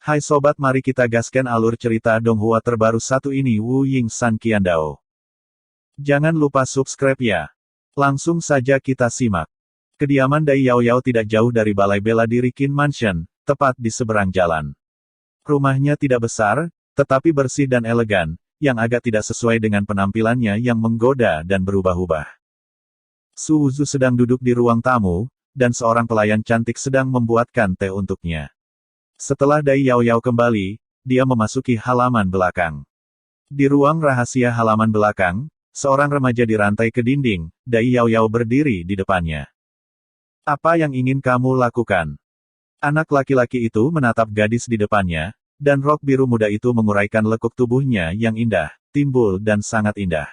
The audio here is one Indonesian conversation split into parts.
Hai sobat, mari kita gaskan alur cerita Donghua terbaru satu ini, Wu Ying San Qiandao. Jangan lupa subscribe ya. Langsung saja kita simak. Kediaman Dai Yaoyao tidak jauh dari balai bela diri Qin Mansion, tepat di seberang jalan. Rumahnya tidak besar, tetapi bersih dan elegan, yang agak tidak sesuai dengan penampilannya yang menggoda dan berubah-ubah. Su Wuzu sedang duduk di ruang tamu, dan seorang pelayan cantik sedang membuatkan teh untuknya. Setelah Dai Yaoyao kembali, dia memasuki halaman belakang. Di ruang rahasia halaman belakang, seorang remaja dirantai ke dinding, Dai Yaoyao berdiri di depannya. Apa yang ingin kamu lakukan? Anak laki-laki itu menatap gadis di depannya, dan rok biru muda itu menguraikan lekuk tubuhnya yang indah, timbul dan sangat indah.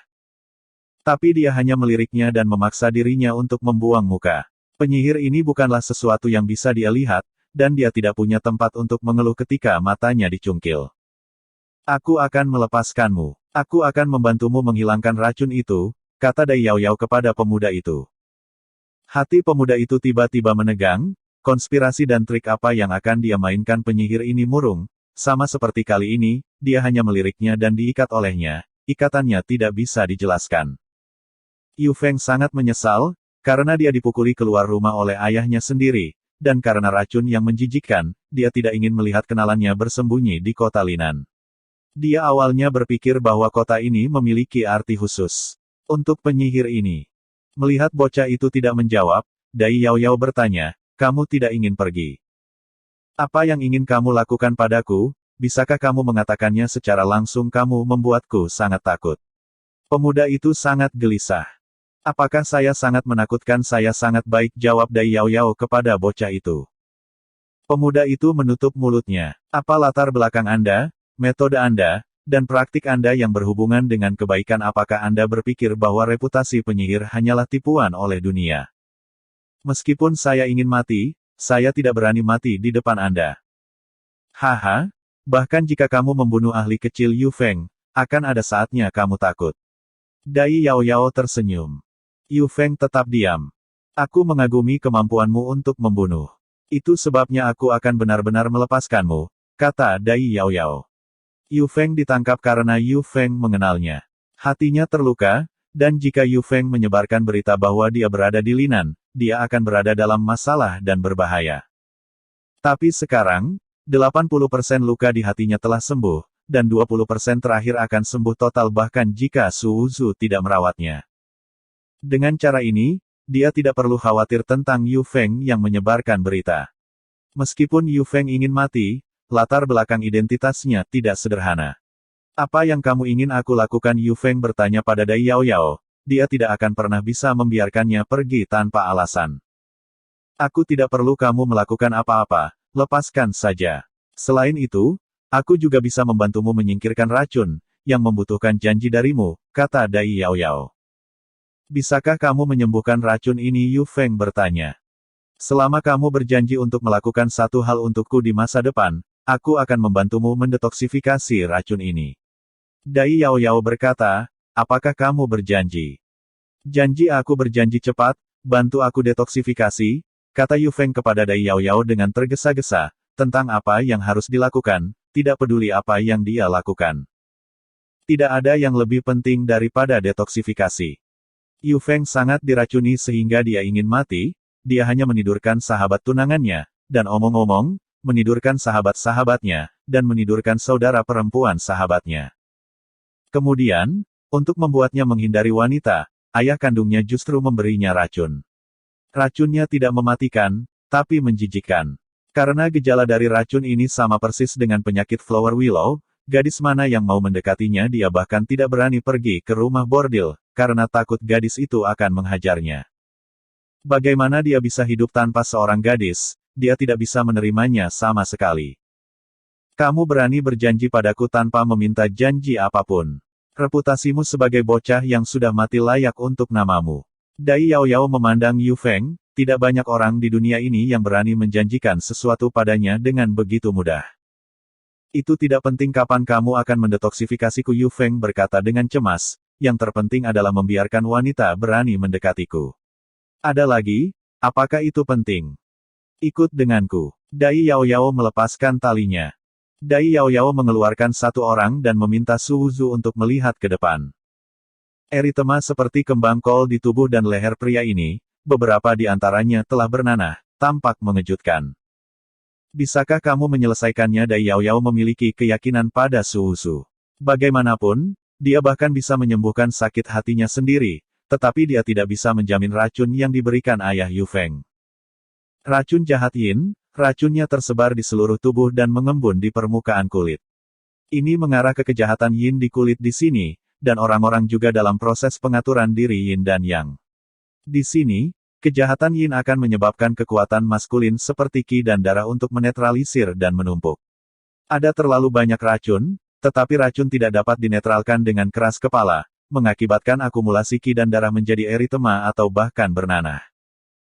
Tapi dia hanya meliriknya dan memaksa dirinya untuk membuang muka. Penyihir ini bukanlah sesuatu yang bisa dia lihat, dan dia tidak punya tempat untuk mengeluh ketika matanya dicungkil. Aku akan melepaskanmu. Aku akan membantumu menghilangkan racun itu, kata Dai Yaoyao kepada pemuda itu. Hati pemuda itu tiba-tiba menegang, konspirasi dan trik apa yang akan dia mainkan penyihir ini murung, sama seperti kali ini, dia hanya meliriknya dan diikat olehnya, ikatannya tidak bisa dijelaskan. Yu Feng sangat menyesal, karena dia dipukuli keluar rumah oleh ayahnya sendiri, dan karena racun yang menjijikkan, dia tidak ingin melihat kenalannya bersembunyi di kota Linan. Dia awalnya berpikir bahwa kota ini memiliki arti khusus untuk penyihir ini. Melihat bocah itu tidak menjawab, Dai Yaoyao bertanya, kamu tidak ingin pergi? Apa yang ingin kamu lakukan padaku? Bisakah kamu mengatakannya secara langsung? Kamu membuatku sangat takut. Pemuda itu sangat gelisah. Apakah saya sangat menakutkan? Saya sangat baik, jawab Dai Yaoyao kepada bocah itu. Pemuda itu menutup mulutnya. Apa latar belakang Anda, metode Anda, dan praktik Anda yang berhubungan dengan kebaikan? Apakah Anda berpikir bahwa reputasi penyihir hanyalah tipuan oleh dunia? Meskipun saya ingin mati, saya tidak berani mati di depan Anda. Haha, bahkan jika kamu membunuh ahli kecil Yu Feng, akan ada saatnya kamu takut. Dai Yaoyao tersenyum. Yu Feng tetap diam. Aku mengagumi kemampuanmu untuk membunuh. Itu sebabnya aku akan benar-benar melepaskanmu, kata Dai Yaoyao. Yu Feng ditangkap karena Yu Feng mengenalnya. Hatinya terluka, dan jika Yu Feng menyebarkan berita bahwa dia berada di Linan, dia akan berada dalam masalah dan berbahaya. Tapi sekarang, 80% luka di hatinya telah sembuh, dan 20% terakhir akan sembuh total bahkan jika Su Wuzu tidak merawatnya. Dengan cara ini, dia tidak perlu khawatir tentang Yu Feng yang menyebarkan berita. Meskipun Yu Feng ingin mati, latar belakang identitasnya tidak sederhana. Apa yang kamu ingin aku lakukan? Yu Feng bertanya pada Dai Yaoyao. Dia tidak akan pernah bisa membiarkannya pergi tanpa alasan. Aku tidak perlu kamu melakukan apa-apa, lepaskan saja. Selain itu, aku juga bisa membantumu menyingkirkan racun, yang membutuhkan janji darimu, kata Dai Yaoyao. Bisakah kamu menyembuhkan racun ini? Yu Feng bertanya. Selama kamu berjanji untuk melakukan satu hal untukku di masa depan, aku akan membantumu mendetoksifikasi racun ini. Dai Yaoyao berkata, apakah kamu berjanji? Janji, aku berjanji. Cepat, bantu aku detoksifikasi, kata Yu Feng kepada Dai Yaoyao dengan tergesa-gesa, tentang apa yang harus dilakukan, tidak peduli apa yang dia lakukan. Tidak ada yang lebih penting daripada detoksifikasi. Yu Feng sangat diracuni sehingga dia ingin mati, dia hanya menidurkan sahabat tunangannya, dan omong-omong, menidurkan sahabat-sahabatnya, dan menidurkan saudara perempuan sahabatnya. Kemudian, untuk membuatnya menghindari wanita, ayah kandungnya justru memberinya racun. Racunnya tidak mematikan, tapi menjijikkan. Karena gejala dari racun ini sama persis dengan penyakit Flower Willow, gadis mana yang mau mendekatinya dia bahkan tidak berani pergi ke rumah bordil, karena takut gadis itu akan menghajarnya. Bagaimana dia bisa hidup tanpa seorang gadis? Dia tidak bisa menerimanya sama sekali. Kamu berani berjanji padaku tanpa meminta janji apapun. Reputasimu sebagai bocah yang sudah mati layak untuk namamu. Dai Yaoyao memandang Yu Feng, tidak banyak orang di dunia ini yang berani menjanjikan sesuatu padanya dengan begitu mudah. Itu tidak penting kapan kamu akan mendetoksifikasiku, Yu Feng berkata dengan cemas, yang terpenting adalah membiarkan wanita berani mendekatiku. Ada lagi, apakah itu penting? Ikut denganku. Dai Yaoyao melepaskan talinya. Dai Yaoyao mengeluarkan satu orang dan meminta Su Wuzu untuk melihat ke depan. Eritema seperti kembang kol di tubuh dan leher pria ini, beberapa di antaranya telah bernanah, tampak mengejutkan. Bisakah kamu menyelesaikannya? Dai Yaoyao memiliki keyakinan pada Su Wuzu. Bagaimanapun, dia bahkan bisa menyembuhkan sakit hatinya sendiri, tetapi dia tidak bisa menjamin racun yang diberikan ayah Yu Feng. Racun jahat Yin, racunnya tersebar di seluruh tubuh dan mengembun di permukaan kulit. Ini mengarah ke kejahatan Yin di kulit di sini, dan orang-orang juga dalam proses pengaturan diri Yin dan Yang. Di sini, kejahatan Yin akan menyebabkan kekuatan maskulin seperti Qi dan darah untuk menetralisir dan menumpuk. Ada terlalu banyak racun, tetapi racun tidak dapat dinetralkan dengan keras kepala, mengakibatkan akumulasi Qi dan darah menjadi eritema atau bahkan bernanah.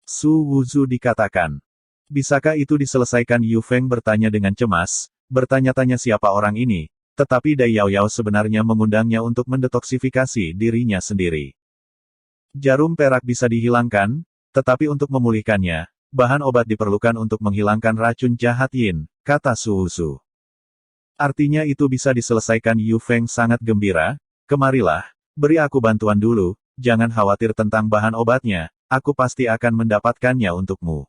Su Wuzu dikatakan. Bisakah itu diselesaikan? Yu Feng bertanya dengan cemas, bertanya-tanya siapa orang ini, tetapi Dai Yaoyao sebenarnya mengundangnya untuk mendetoksifikasi dirinya sendiri. Jarum perak bisa dihilangkan, tetapi untuk memulihkannya, bahan obat diperlukan untuk menghilangkan racun jahat Yin, kata Su Wuzu. Artinya itu bisa diselesaikan. Yu Feng sangat gembira, kemarilah, beri aku bantuan dulu, jangan khawatir tentang bahan obatnya, aku pasti akan mendapatkannya untukmu.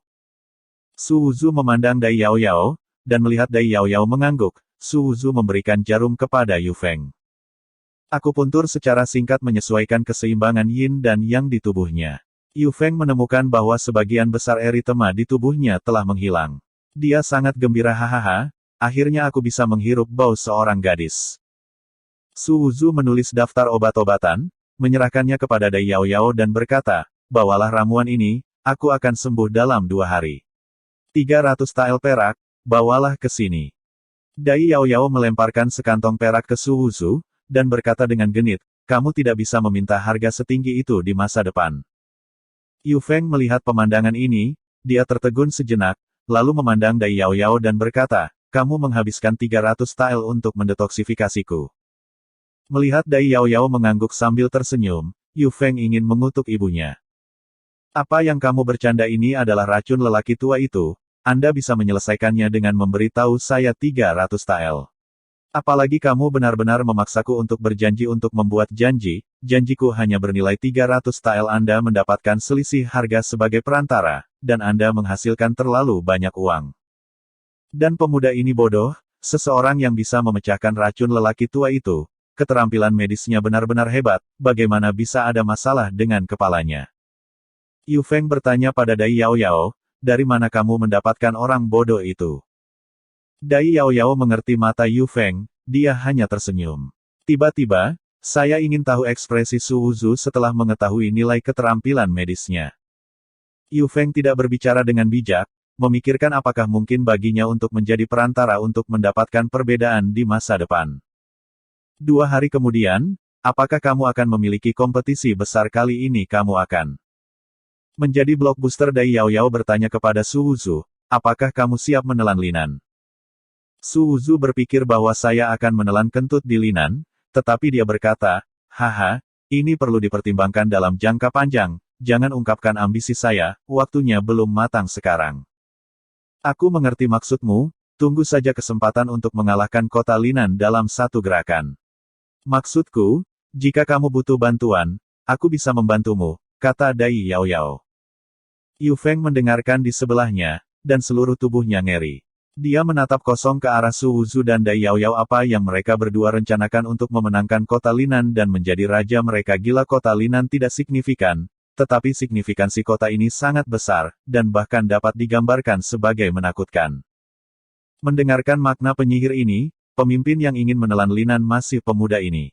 Su Wuzu memandang Dai Yaoyao, dan melihat Dai Yaoyao mengangguk, Su Wuzu memberikan jarum kepada Yu Feng. Akupuntur secara singkat menyesuaikan keseimbangan Yin dan Yang di tubuhnya. Yu Feng menemukan bahwa sebagian besar eritema di tubuhnya telah menghilang. Dia sangat gembira. Hahaha, akhirnya aku bisa menghirup bau seorang gadis. Su Wuzu menulis daftar obat-obatan, menyerahkannya kepada Dai Yaoyao dan berkata, bawalah ramuan ini, aku akan sembuh dalam 2 hari. 300 tael perak, bawalah ke sini. Dai Yaoyao melemparkan sekantong perak ke Su Wuzu, dan berkata dengan genit, kamu tidak bisa meminta harga setinggi itu di masa depan. Yu Feng melihat pemandangan ini, dia tertegun sejenak, lalu memandang Dai Yaoyao dan berkata, kamu menghabiskan 300 tael untuk mendetoksifikasiku. Melihat Dai Yaoyao mengangguk sambil tersenyum, Yu Feng ingin mengutuk ibunya. Apa yang kamu bercanda? Ini adalah racun lelaki tua itu. Anda bisa menyelesaikannya dengan memberitahu saya 300 tael. Apalagi kamu benar-benar memaksaku untuk berjanji untuk membuat janji, janjiku hanya bernilai 300 tael. Anda mendapatkan selisih harga sebagai perantara, dan Anda menghasilkan terlalu banyak uang. Dan pemuda ini bodoh, seseorang yang bisa memecahkan racun lelaki tua itu, keterampilan medisnya benar-benar hebat, bagaimana bisa ada masalah dengan kepalanya? Yu Feng bertanya pada Dai Yaoyao, dari mana kamu mendapatkan orang bodoh itu? Dai Yaoyao mengerti mata Yu Feng, dia hanya tersenyum. Tiba-tiba, saya ingin tahu ekspresi Su Wuzu setelah mengetahui nilai keterampilan medisnya. Yu Feng tidak berbicara dengan bijak, memikirkan apakah mungkin baginya untuk menjadi perantara untuk mendapatkan perbedaan di masa depan. 2 hari kemudian, apakah kamu akan memiliki kompetisi besar kali ini? Kamu akan menjadi blockbuster. Dai Yaoyao bertanya kepada Su Wuzu, apakah kamu siap menelan Linan? Su Wuzu berpikir bahwa saya akan menelan kentut di Linan, tetapi dia berkata, haha, ini perlu dipertimbangkan dalam jangka panjang, jangan ungkapkan ambisi saya, waktunya belum matang sekarang. Aku mengerti maksudmu, tunggu saja kesempatan untuk mengalahkan kota Linan dalam satu gerakan. Maksudku, jika kamu butuh bantuan, aku bisa membantumu, kata Dai Yaoyao. Yu Feng mendengarkan di sebelahnya, dan seluruh tubuhnya ngeri. Dia menatap kosong ke arah Su Wuzu dan Dai Yaoyao. Apa yang mereka berdua rencanakan untuk memenangkan kota Linan dan menjadi raja mereka? Gila, kota Linan tidak signifikan, tetapi signifikansi kota ini sangat besar, dan bahkan dapat digambarkan sebagai menakutkan. Mendengarkan makna penyihir ini, pemimpin yang ingin menelan Linan masih pemuda ini.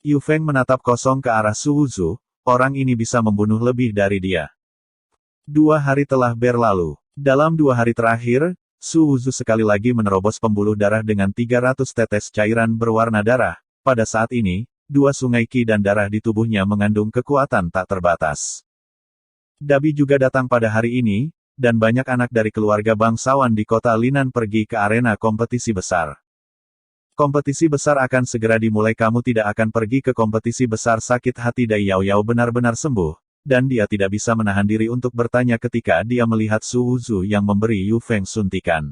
Yu Feng menatap kosong ke arah Su Wuzu, orang ini bisa membunuh lebih dari dia. 2 hari telah berlalu. Dalam 2 hari terakhir, Su Wuzu sekali lagi menerobos pembuluh darah dengan 300 tetes cairan berwarna darah. Pada saat ini, 2 sungai Qi dan darah di tubuhnya mengandung kekuatan tak terbatas. Dabi juga datang pada hari ini, dan banyak anak dari keluarga bangsawan di kota Linan pergi ke arena kompetisi besar. Kompetisi besar akan segera dimulai. Kamu tidak akan pergi ke kompetisi besar? Sakit hati Dai Yaoyao benar-benar sembuh, dan dia tidak bisa menahan diri untuk bertanya ketika dia melihat Su Wuzu yang memberi Yu Feng suntikan.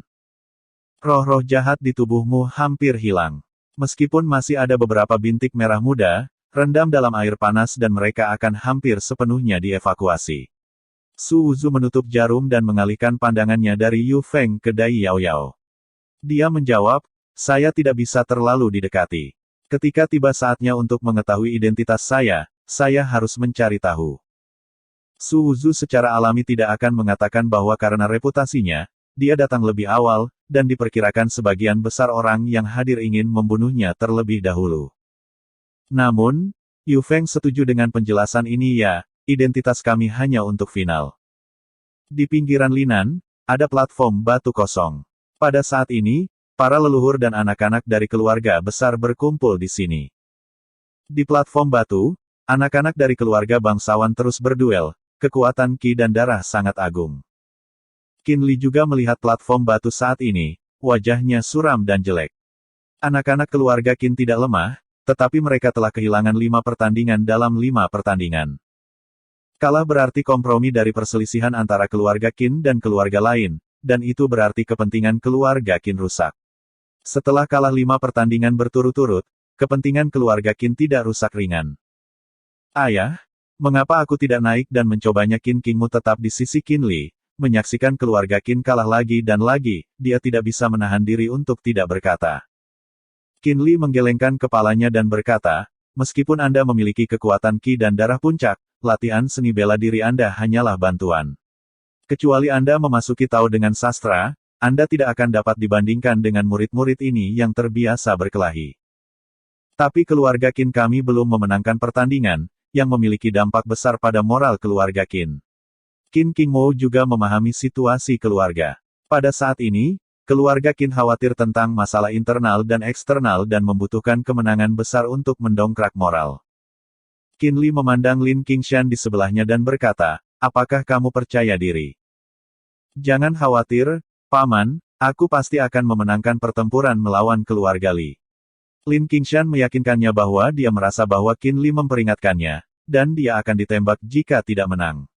Roh-roh jahat di tubuhmu hampir hilang. Meskipun masih ada beberapa bintik merah muda, rendam dalam air panas dan mereka akan hampir sepenuhnya dievakuasi. Su Wuzu menutup jarum dan mengalihkan pandangannya dari Yu Feng ke Dai Yao Yao. Dia menjawab, saya tidak bisa terlalu didekati. Ketika tiba saatnya untuk mengetahui identitas saya harus mencari tahu. Su Wuzu secara alami tidak akan mengatakan bahwa karena reputasinya, dia datang lebih awal, dan diperkirakan sebagian besar orang yang hadir ingin membunuhnya terlebih dahulu. Namun, Yu Feng setuju dengan penjelasan ini ya, identitas kami hanya untuk final. Di pinggiran Linan, ada platform batu kosong. Pada saat ini, para leluhur dan anak-anak dari keluarga besar berkumpul di sini. Di platform batu, anak-anak dari keluarga bangsawan terus berduel, kekuatan ki dan darah sangat agung. Qin Li juga melihat platform batu saat ini, wajahnya suram dan jelek. Anak-anak keluarga Qin tidak lemah, tetapi mereka telah kehilangan 5 pertandingan dalam 5 pertandingan. Kalah berarti kompromi dari perselisihan antara keluarga Qin dan keluarga lain, dan itu berarti kepentingan keluarga Qin rusak. Setelah kalah 5 pertandingan berturut-turut, kepentingan keluarga Qin tidak rusak ringan. Ayah, mengapa aku tidak naik dan mencobanya? Qin Kingmu tetap di sisi Qin Li. Menyaksikan keluarga Qin kalah lagi dan lagi, dia tidak bisa menahan diri untuk tidak berkata. Qin Li menggelengkan kepalanya dan berkata, meskipun Anda memiliki kekuatan ki dan darah puncak, latihan seni bela diri Anda hanyalah bantuan. Kecuali Anda memasuki Tao dengan sastra, Anda tidak akan dapat dibandingkan dengan murid-murid ini yang terbiasa berkelahi. Tapi keluarga Qin kami belum memenangkan pertandingan, yang memiliki dampak besar pada moral keluarga Qin. Qin Kingmo juga memahami situasi keluarga. Pada saat ini, keluarga Qin khawatir tentang masalah internal dan eksternal dan membutuhkan kemenangan besar untuk mendongkrak moral. Qin Li memandang Lin Qingshan di sebelahnya dan berkata, apakah kamu percaya diri? Jangan khawatir, Paman, aku pasti akan memenangkan pertempuran melawan keluarga Li. Lin Qingshan meyakinkannya bahwa dia merasa bahwa Qin Li memperingatkannya, dan dia akan ditembak jika tidak menang.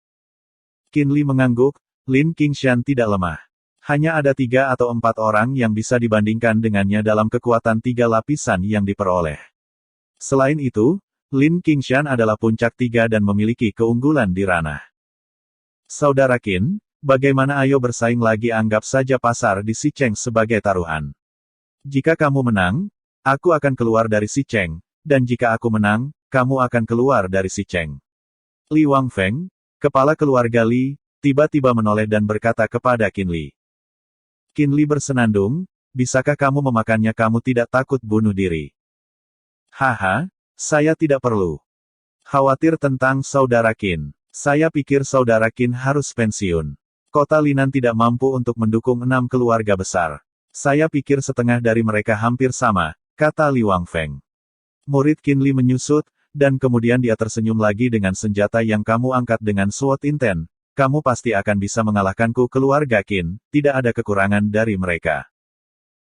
Qin Li mengangguk, Lin Qingshan tidak lemah. Hanya ada 3 atau 4 orang yang bisa dibandingkan dengannya dalam kekuatan 3 lapisan yang diperoleh. Selain itu, Lin Qingshan adalah puncak 3 dan memiliki keunggulan di ranah. Saudara Qin, bagaimana ayo bersaing lagi? Anggap saja pasar di Sicheng sebagai taruhan. Jika kamu menang, aku akan keluar dari Sicheng, dan jika aku menang, kamu akan keluar dari Sicheng. Li Wangfeng, kepala keluarga Li, tiba-tiba menoleh dan berkata kepada Qin Li. Qin Li bersenandung, bisakah kamu memakannya? Kamu tidak takut bunuh diri? Haha, saya tidak perlu khawatir tentang saudara Qin. Saya pikir saudara Qin harus pensiun. Kota Linan tidak mampu untuk mendukung 6 keluarga besar. Saya pikir setengah dari mereka hampir sama, kata Li Wangfeng. Murid Qin Li menyusut, dan kemudian dia tersenyum lagi. Dengan senjata yang kamu angkat dengan Sword Inten, kamu pasti akan bisa mengalahkanku. Keluarga Qin, tidak ada kekurangan dari mereka.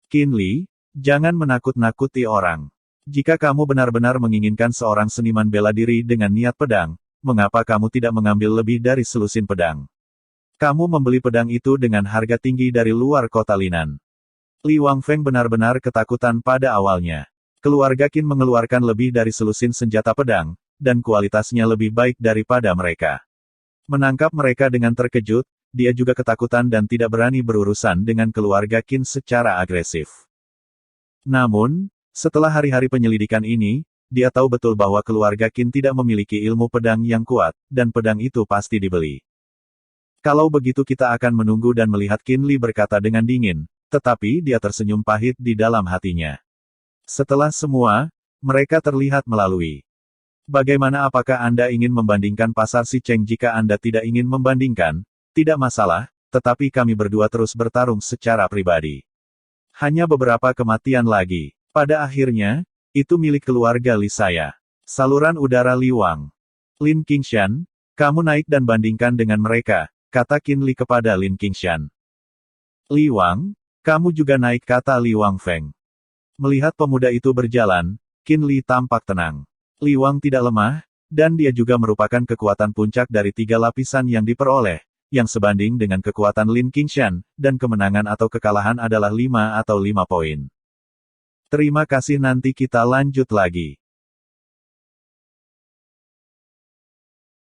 Qin Li, jangan menakut-nakuti orang. Jika kamu benar-benar menginginkan seorang seniman bela diri dengan niat pedang, mengapa kamu tidak mengambil lebih dari selusin pedang? Kamu membeli pedang itu dengan harga tinggi dari luar kota Linan. Li Wangfeng benar-benar ketakutan pada awalnya. Keluarga Qin mengeluarkan lebih dari selusin senjata pedang, dan kualitasnya lebih baik daripada mereka. Menangkap mereka dengan terkejut, dia juga ketakutan dan tidak berani berurusan dengan keluarga Qin secara agresif. Namun, setelah hari-hari penyelidikan ini, dia tahu betul bahwa keluarga Qin tidak memiliki ilmu pedang yang kuat, dan pedang itu pasti dibeli. Kalau begitu kita akan menunggu dan melihat. Qin Li berkata dengan dingin, tetapi dia tersenyum pahit di dalam hatinya. Setelah semua, mereka terlihat melalui. Bagaimana? Apakah Anda ingin membandingkan pasar Sicheng? Jika Anda tidak ingin membandingkan, tidak masalah, tetapi kami berdua terus bertarung secara pribadi. Hanya beberapa kematian lagi. Pada akhirnya, itu milik keluarga Li saya. Saluran udara Li Wang. Lin Qingshan, kamu naik dan bandingkan dengan mereka, kata Qin Li kepada Lin Qingshan. Li Wang, kamu juga naik, kata Li Wangfeng. Melihat pemuda itu berjalan, Qin Li tampak tenang. Li Wang tidak lemah, dan dia juga merupakan kekuatan puncak dari 3 lapisan yang diperoleh, yang sebanding dengan kekuatan Lin Qingshan, dan kemenangan atau kekalahan adalah 5 atau 5 poin. Terima kasih, nanti kita lanjut lagi.